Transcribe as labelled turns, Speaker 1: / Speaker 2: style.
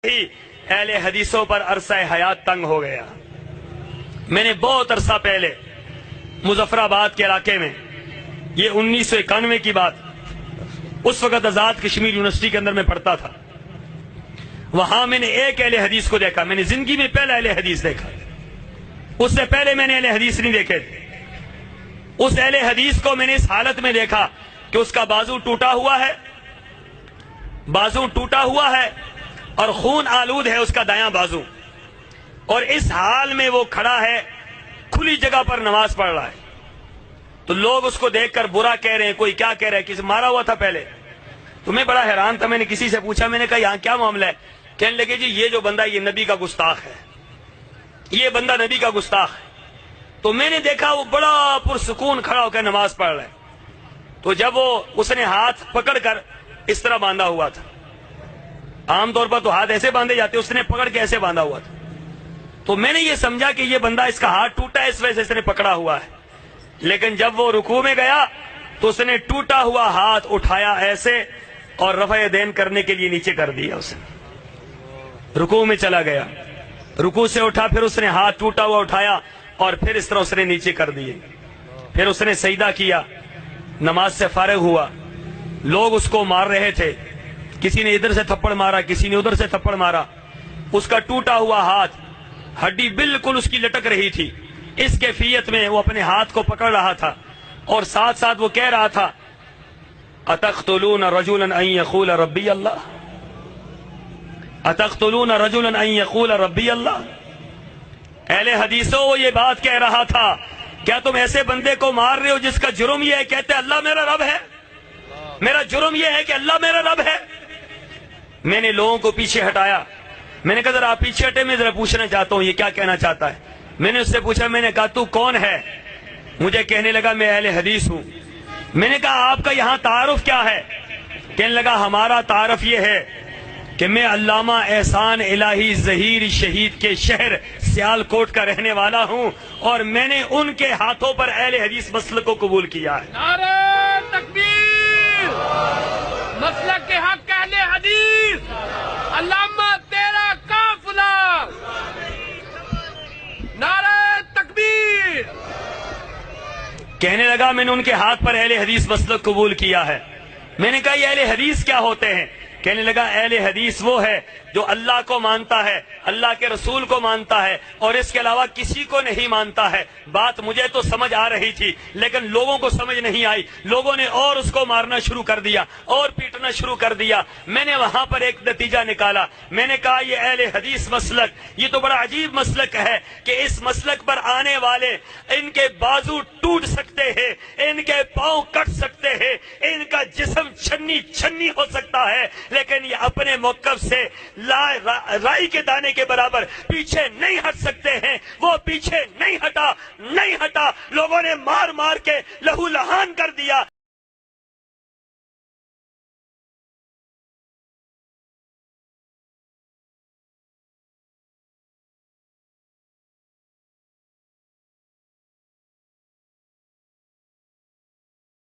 Speaker 1: ہی اہل حدیثوں پر عرصہ حیات تنگ ہو گیا۔ میں نے بہت عرصہ پہلے مظفر آباد کے علاقے میں، یہ 1991 کی بات، اس وقت آزاد کشمیر یونیورسٹی کے اندر میں پڑھتا تھا، وہاں میں نے ایک اہل حدیث کو دیکھا۔ میں نے زندگی میں پہلا اہل حدیث دیکھا، اس سے پہلے میں نے اہل حدیث نہیں دیکھے تھے۔ اس اہل حدیث کو میں نے اس حالت میں دیکھا کہ اس کا بازو ٹوٹا ہوا ہے، بازو ٹوٹا ہوا ہے اور خون آلود ہے اس کا دایاں بازو، اور اس حال میں وہ کھڑا ہے، کھلی جگہ پر نماز پڑھ رہا ہے۔ تو لوگ اس کو دیکھ کر برا کہہ رہے ہیں، کوئی کیا کہہ رہا ہے، کسی مارا ہوا تھا پہلے۔ تو میں بڑا حیران تھا، میں نے کسی سے پوچھا، میں نے کہا یہاں کیا معاملہ ہے؟ کہنے لگے جی یہ جو بندہ یہ نبی کا گستاخ ہے، یہ بندہ نبی کا گستاخ ہے۔ تو میں نے دیکھا وہ بڑا پرسکون کھڑا ہو کر نماز پڑھ رہا ہے۔ تو جب اس نے ہاتھ پکڑ کر اس طرح باندھا ہوا تھا، عام طور پر تو ہاتھ ایسے باندھے جاتے، اس نے پکڑ کے ایسے باندھا ہوا تھا۔ تو میں نے یہ سمجھا کہ یہ بندہ، اس کا ہاتھ ٹوٹا ہے، اس وجہ سے اس نے پکڑا ہوا ہے۔ لیکن جب وہ رکوع میں گیا تو اس نے ٹوٹا ہوا ہاتھ اٹھایا ایسے اور رفع دین کرنے کے لیے نیچے کر دیا۔ اس نے رکوع میں چلا گیا، رکوع سے اٹھا، پھر اس نے ہاتھ ٹوٹا ہوا اٹھایا اور پھر اس طرح اس نے نیچے کر دیے۔ پھر اس نے سجدہ کیا، نماز سے فارغ ہوا۔ لوگ اس کو مار رہے تھے، کسی نے ادھر سے تھپڑ مارا، کسی نے ادھر سے تھپڑ مارا۔ اس کا ٹوٹا ہوا ہاتھ، ہڈی بالکل اس کی لٹک رہی تھی، اس کیفیت میں وہ اپنے ہاتھ کو پکڑ رہا تھا اور ساتھ ساتھ وہ کہہ رہا تھا اتقتلون رجلا ان یقول ربی اللہ، اتقتلون رجلا ان یقول ربی اللہ۔ اہل حدیثوں وہ یہ بات کہہ رہا تھا، کیا تم ایسے بندے کو مار رہے ہو جس کا جرم یہ ہے کہتے اللہ میرا رب ہے؟ میرا جرم یہ ہے کہ اللہ میرا رب ہے۔ میں نے لوگوں کو پیچھے ہٹایا، میں نے کہا ذرا آپ پیچھے ہٹے، میں ذرا پوچھنا چاہتا ہوں یہ کیا کہنا چاہتا ہے۔ میں نے اس سے پوچھا، میں نے کہا تو کون ہے؟ مجھے کہنے لگا میں اہل حدیث ہوں۔ میں نے کہا آپ کا یہاں تعارف کیا ہے؟ کہنے لگا ہمارا تعارف یہ ہے کہ میں علامہ احسان الہی ظہیر شہید کے شہر سیال کوٹ کا رہنے والا ہوں، اور میں نے ان کے ہاتھوں پر اہل حدیث مسلک کو قبول کیا ہے۔
Speaker 2: نعرہ تکبیر، مسلک کے حق اہل حدیث، علامہ تیرا قافلہ، نعرہ تکبیر۔
Speaker 1: کہنے لگا میں نے ان کے ہاتھ پر اہل حدیث مسلک قبول کیا ہے۔ میں نے کہا یہ اہل حدیث کیا ہوتے ہیں؟ کہنے لگا اہل حدیث وہ ہے جو اللہ کو مانتا ہے، اللہ کے رسول کو مانتا ہے اور اس کے علاوہ کسی کو نہیں مانتا ہے۔ بات مجھے تو سمجھ آ رہی تھی لیکن لوگوں کو سمجھ نہیں آئی، لوگوں نے اور اس کو مارنا شروع کر دیا اور پیٹنا شروع کر دیا۔ میں نے وہاں پر ایک نتیجہ نکالا، میں نے کہا یہ اہل حدیث مسلک یہ تو بڑا عجیب مسلک ہے کہ اس مسلک پر آنے والے ان کے بازو ٹوٹ سکتے ہیں، ان کے پاؤں کٹ سکتے ہیں، ان کا جسم چھنی چھنی ہو سکتا ہے، لیکن یہ اپنے موقف سے رائی کے دانے کے برابر پیچھے نہیں ہٹ سکتے ہیں۔ وہ پیچھے نہیں ہٹا، لوگوں نے مار مار کے لہو لہان کر دیا۔